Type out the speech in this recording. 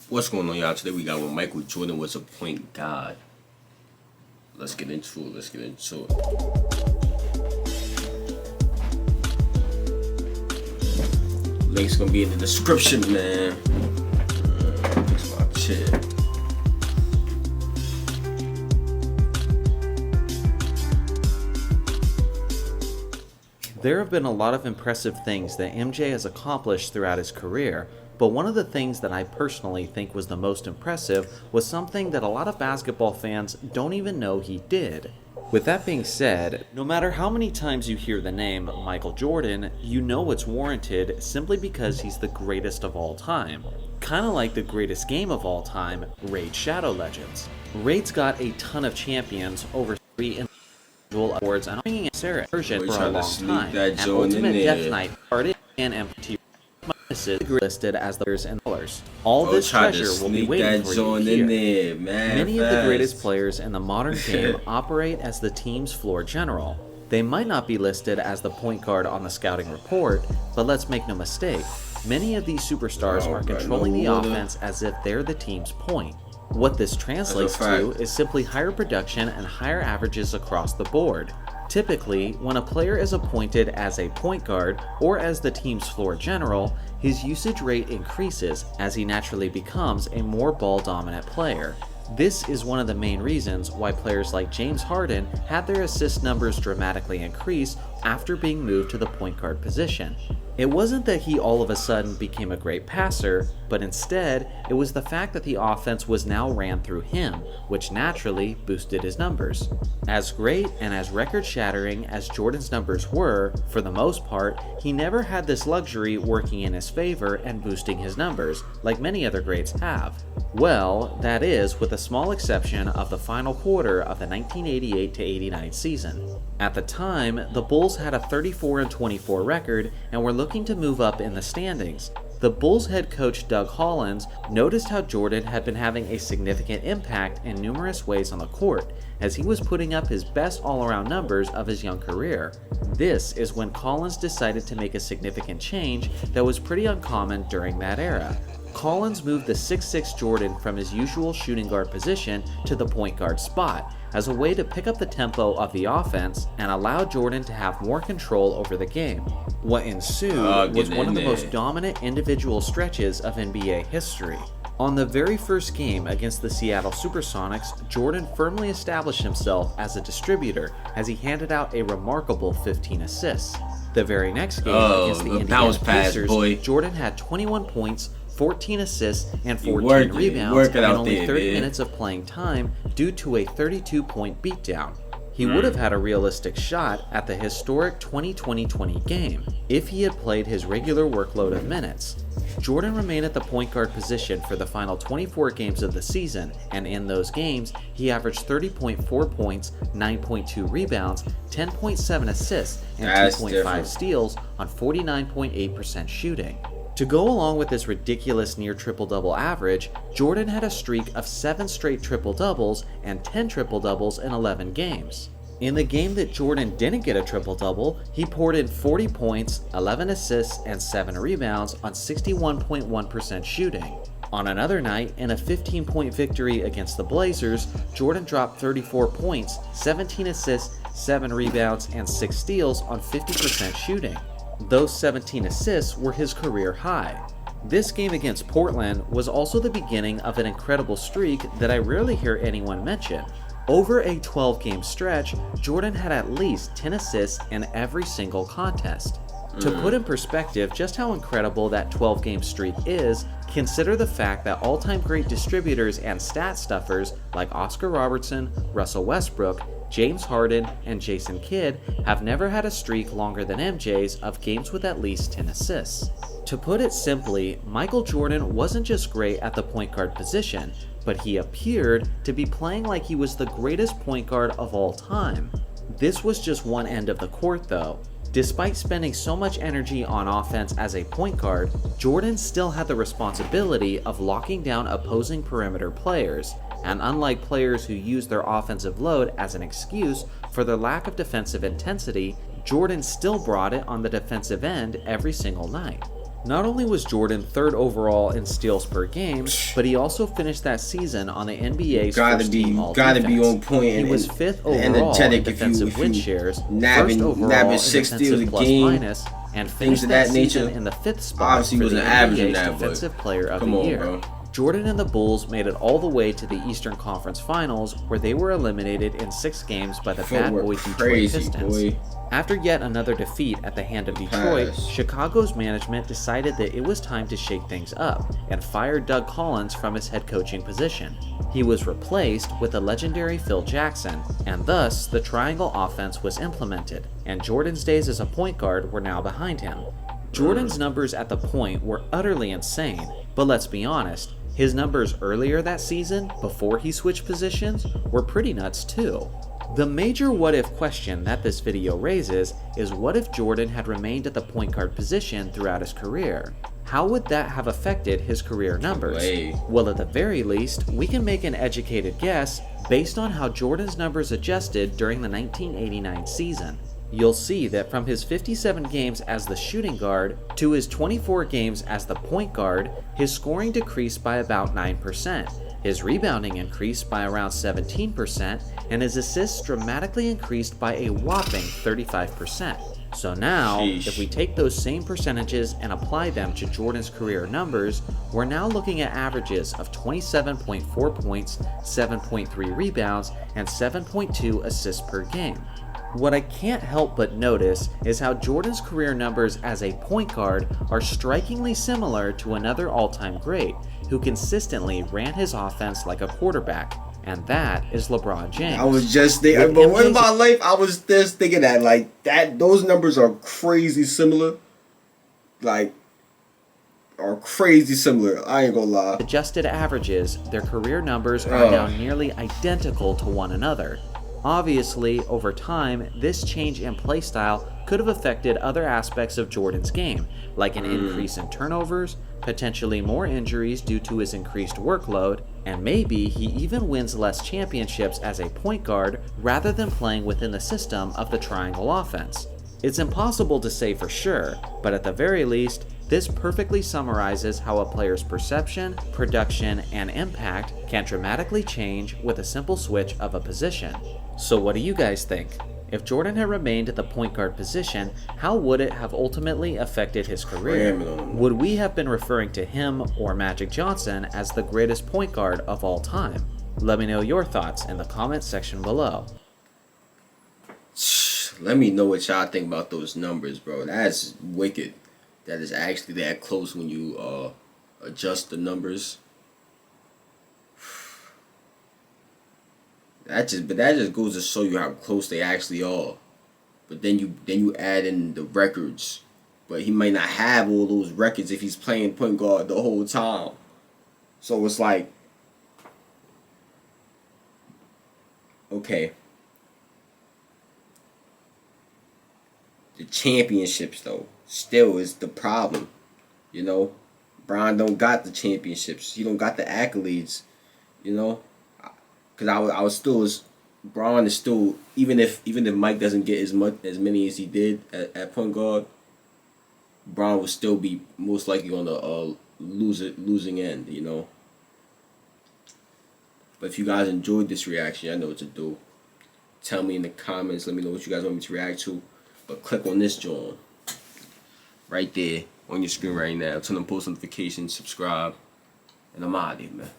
What's going on, y'all? Today we got when Michael Jordan was a point guard. Let's get into it. Link's gonna be in the description, man. Fix my chair. There have been a lot of impressive things that MJ has accomplished throughout his career, but one of the things that I personally think was the most impressive was something that a lot of basketball fans don't even know he did. With that being said, no matter how many times you hear the name Michael Jordan, you know it's warranted simply because he's the greatest of all time. Kinda like the greatest game of all time, Raid Shadow Legends. Raid's got a ton of champions, over 3 awards, and bringing a Sarah version for a long time, and Ultimate Death Knight started and MT listed as the players and colors. All this treasure will be waiting for you here. Many of the greatest players in the modern game operate as the team's floor general. They might not be listed as the point guard on the scouting report, but let's make no mistake, many of these superstars are controlling the offense as if they're the team's point. What this translates to is simply higher production and higher averages across the board. Typically, when a player is appointed as a point guard or as the team's floor general, his usage rate increases as he naturally becomes a more ball-dominant player. This is one of the main reasons why players like James Harden had their assist numbers dramatically increase after being moved to the point guard position. It wasn't that he all of a sudden became a great passer, but instead, it was the fact that the offense was now ran through him, which naturally boosted his numbers. As great and as record-shattering as Jordan's numbers were, for the most part, he never had this luxury working in his favor and boosting his numbers, like many other greats have. Well, that is, with a small exception of the final quarter of the 1988-89 season. At the time, the Bulls had a 34-24 record and were looking to move up in the standings. The Bulls head coach Doug Hollins noticed how Jordan had been having a significant impact in numerous ways on the court, as he was putting up his best all-around numbers of his young career. This is when Collins decided to make a significant change that was pretty uncommon during that era. Collins moved the 6'6" Jordan from his usual shooting guard position to the point guard spot, as a way to pick up the tempo of the offense and allow Jordan to have more control over the game. What ensued was one of the most dominant individual stretches of NBA history. On the very first game against the Seattle Supersonics, Jordan firmly established himself as a distributor as he handed out a remarkable 15 assists. The very next game against the Indiana Pacers, Jordan had 21 points, 14 assists, and 14 rebounds in only 30 minutes of playing time due to a 32-point beatdown. He would have had a realistic shot at the historic 20-20-20 game if he had played his regular workload of minutes. Jordan remained at the point guard position for the final 24 games of the season, and in those games, he averaged 30.4 points, 9.2 rebounds, 10.7 assists, and 2.5 steals on 49.8% shooting. To go along with this ridiculous near triple-double average, Jordan had a streak of 7 straight triple-doubles and 10 triple-doubles in 11 games. In the game that Jordan didn't get a triple-double, he poured in 40 points, 11 assists, and 7 rebounds on 61.1% shooting. On another night, in a 15-point victory against the Blazers, Jordan dropped 34 points, 17 assists, 7 rebounds, and 6 steals on 50% shooting. Those 17 assists were his career high. This game against Portland was also the beginning of an incredible streak that I rarely hear anyone mention. Over a 12-game stretch, Jordan had at least 10 assists in every single contest. To put in perspective just how incredible that 12-game streak is, consider the fact that all-time great distributors and stat stuffers like Oscar Robertson, Russell Westbrook, James Harden, and Jason Kidd have never had a streak longer than MJ's of games with at least 10 assists. To put it simply, Michael Jordan wasn't just great at the point guard position, but he appeared to be playing like he was the greatest point guard of all time. This was just one end of the court though. Despite spending so much energy on offense as a point guard, Jordan still had the responsibility of locking down opposing perimeter players, and unlike players who use their offensive load as an excuse for their lack of defensive intensity, Jordan still brought it on the defensive end every single night. Not only was Jordan 3rd overall in steals per game, but he also finished that season on the NBA's first team all-defense. Gotta be on point. He was 5th overall in defensive win shares, 1st overall in defensive plus-minus, and finished that season in the 5th spot for the NBA's Defensive Player of the Year. Bro. Jordan and the Bulls made it all the way to the Eastern Conference Finals, where they were eliminated in 6 games by the bad boy Detroit Pistons. After yet another defeat at the hand of Detroit, Chicago's management decided that it was time to shake things up and fired Doug Collins from his head coaching position. He was replaced with the legendary Phil Jackson, and thus the triangle offense was implemented, and Jordan's days as a point guard were now behind him. Jordan's numbers at the point were utterly insane, but let's be honest, his numbers earlier that season, before he switched positions, were pretty nuts too. The major what-if question that this video raises is, what if Jordan had remained at the point guard position throughout his career? How would that have affected his career numbers? Well, at the very least, we can make an educated guess based on how Jordan's numbers adjusted during the 1989 season. You'll see that from his 57 games as the shooting guard to his 24 games as the point guard, his scoring decreased by about 9%, his rebounding increased by around 17%, and his assists dramatically increased by a whopping 35%. So now, if we take those same percentages and apply them to Jordan's career numbers, we're now looking at averages of 27.4 points, 7.3 rebounds, and 7.2 assists per game. What I can't help but notice is how Jordan's career numbers as a point guard are strikingly similar to another all-time great who consistently ran his offense like a quarterback, and that is LeBron James. I was just thinking, but in my life, I was just thinking that those numbers are crazy similar. Are crazy similar. I ain't gonna lie. Adjusted averages, their career numbers are now nearly identical to one another. Obviously, over time, this change in playstyle could have affected other aspects of Jordan's game, like an increase in turnovers, potentially more injuries due to his increased workload, and maybe he even wins less championships as a point guard rather than playing within the system of the triangle offense. It's impossible to say for sure, but at the very least, this perfectly summarizes how a player's perception, production, and impact can dramatically change with a simple switch of a position. So what do you guys think? If Jordan had remained at the point guard position, how would it have ultimately affected his career? Would we have been referring to him or Magic Johnson as the greatest point guard of all time? Let me know your thoughts in the comments section below. Let me know what y'all think about those numbers, bro. That's wicked. That is actually that close when you adjust the numbers. That just goes to show you how close they actually are. But then you add in the records. But he might not have all those records if he's playing point guard the whole time. So it's like, okay. The championships though still is the problem. You know? Bron don't got the championships. He don't got the accolades. You know? Because I was still Bron is still, even if Mike doesn't get as many as he did at point guard, Bron will still be most likely on the losing end, you know. But if you guys enjoyed this reaction, I know what to do. Tell me in the comments. Let me know what you guys want me to react to. But click on this joint right there on your screen right now. Turn on post notifications, subscribe, and I'm out of here, man.